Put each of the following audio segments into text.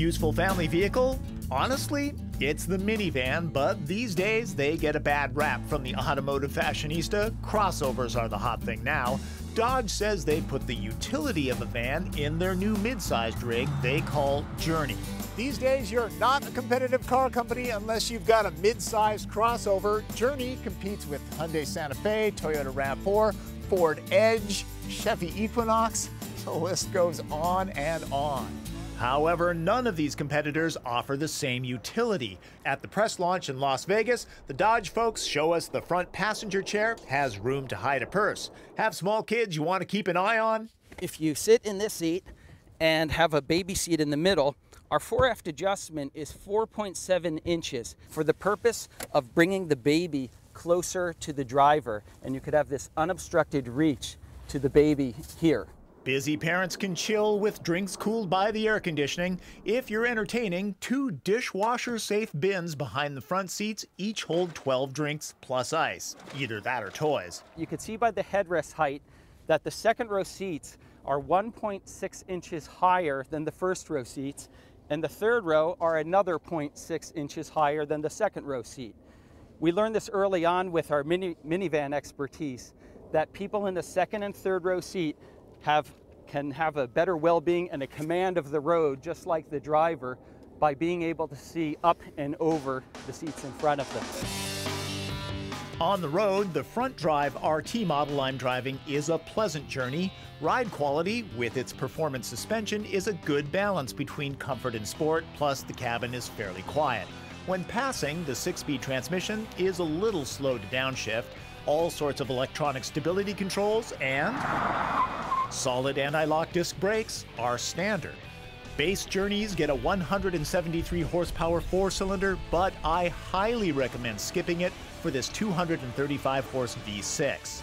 useful family vehicle? Honestly, it's the minivan, but these days they get a bad rap from the automotive fashionista. Crossovers are the hot thing now. Dodge says they put the utility of a van in their new mid-sized rig they call Journey. These days, you're not a competitive car company unless you've got a mid-sized crossover. Journey competes with Hyundai Santa Fe, Toyota RAV4, Ford Edge, Chevy Equinox. The list goes on and on. However, none of these competitors offer the same utility. At the press launch in Las Vegas, the Dodge folks show us the front passenger chair has room to hide a purse. Have small kids you want to keep an eye on? If you sit in this seat and have a baby seat in the middle, our 4F adjustment is 4.7 inches for the purpose of bringing the baby closer to the driver, and you could have this unobstructed reach to the baby here. Busy parents can chill with drinks cooled by the air conditioning. If you're entertaining, 2 dishwasher-safe bins behind the front seats each hold 12 drinks plus ice. Either that or toys. You can see by the headrest height that the second row seats are 1.6 inches higher than the first row seats, and the third row are another 0.6 inches higher than the second row seat. We learned this early on with our minivan expertise, that people in the second and third row seat can have a better well-being and a command of the road, just like the driver, by being able to see up and over the seats in front of them. On the road, the front drive RT model I'm driving is a pleasant journey. Ride quality, with its performance suspension, is a good balance between comfort and sport, plus the cabin is fairly quiet. When passing, the 6-speed transmission is a little slow to downshift, all sorts of electronic stability controls, and solid anti-lock disc brakes are standard. Base Journeys get a 173 horsepower 4-cylinder, but I highly recommend skipping it for this 235 horse V6.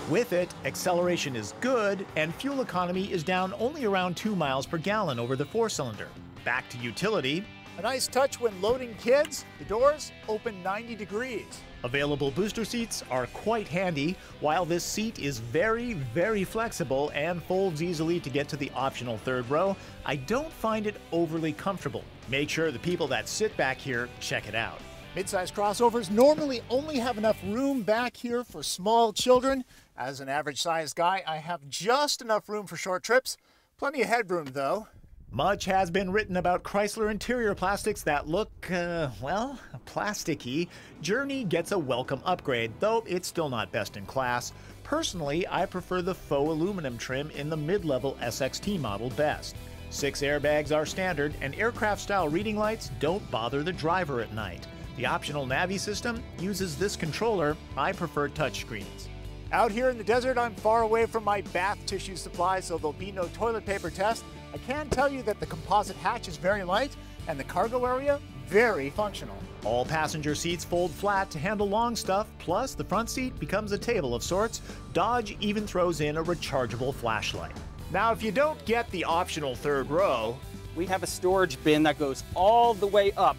With it, acceleration is good, and fuel economy is down only around 2 miles per gallon over the 4-cylinder. Back to utility. A nice touch when loading kids, the doors open 90 degrees. Available booster seats are quite handy. While this seat is very, very flexible and folds easily to get to the optional third row, I don't find it overly comfortable. Make sure the people that sit back here check it out. Mid-size crossovers normally only have enough room back here for small children. As an average-sized guy, I have just enough room for short trips. Plenty of headroom, though. Much has been written about Chrysler interior plastics that look, well, plasticky. Journey gets a welcome upgrade, though it's still not best in class. Personally, I prefer the faux aluminum trim in the mid-level SXT model best. 6 airbags are standard, and aircraft-style reading lights don't bother the driver at night. The optional Navi system uses this controller. I prefer touchscreens. Out here in the desert, I'm far away from my bath tissue supply, so there'll be no toilet paper test. I can tell you that the composite hatch is very light and the cargo area very functional. All passenger seats fold flat to handle long stuff, plus the front seat becomes a table of sorts. Dodge even throws in a rechargeable flashlight. Now, if you don't get the optional third row, we have a storage bin that goes all the way up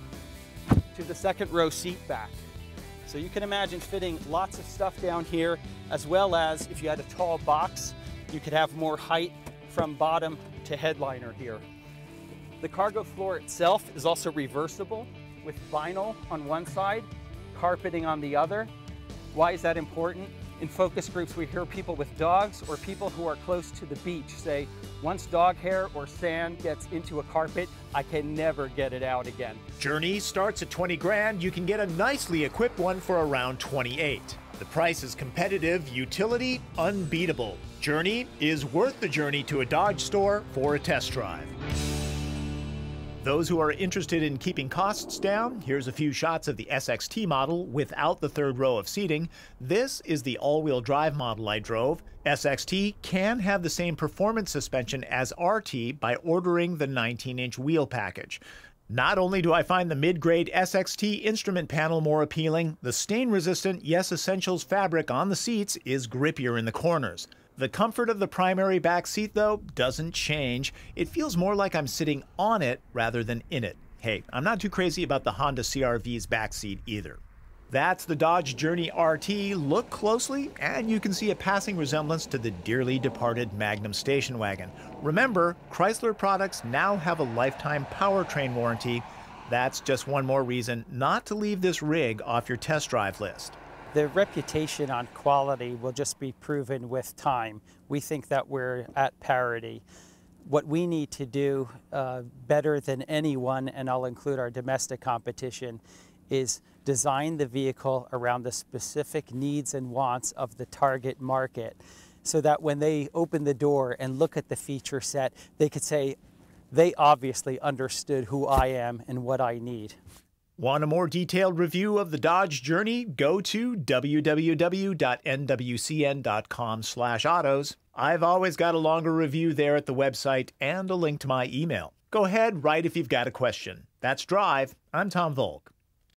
to the second row seat back. So you can imagine fitting lots of stuff down here, as well as if you had a tall box, you could have more height from bottom to headliner here. The cargo floor itself is also reversible with vinyl on one side, carpeting on the other. Why is that important? In focus groups, we hear people with dogs or people who are close to the beach say, once dog hair or sand gets into a carpet, I can never get it out again. Journey starts at 20 grand. You can get a nicely equipped one for around 28. The price is competitive, utility unbeatable. Journey is worth the journey to a Dodge store for a test drive. Those who are interested in keeping costs down, here's a few shots of the SXT model without the third row of seating. This is the all-wheel drive model I drove. SXT can have the same performance suspension as RT by ordering the 19-inch wheel package. Not only do I find the mid-grade SXT instrument panel more appealing, the stain-resistant Yes Essentials fabric on the seats is grippier in the corners. The comfort of the primary back seat, though, doesn't change. It feels more like I'm sitting on it rather than in it. Hey, I'm not too crazy about the Honda CR-V's back seat either. That's the Dodge Journey RT. Look closely and you can see a passing resemblance to the dearly departed Magnum station wagon. Remember, Chrysler products now have a lifetime powertrain warranty. That's just one more reason not to leave this rig off your test drive list. The reputation on quality will just be proven with time. We think that we're at parity. What we need to do better than anyone, and I'll include our domestic competition, is design the vehicle around the specific needs and wants of the target market so that when they open the door and look at the feature set, they could say, they obviously understood who I am and what I need. Want a more detailed review of the Dodge Journey? Go to www.nwcn.com/autos. I've always got a longer review there at the website and a link to my email. Go ahead, write if you've got a question. That's Drive. I'm Tom Volk.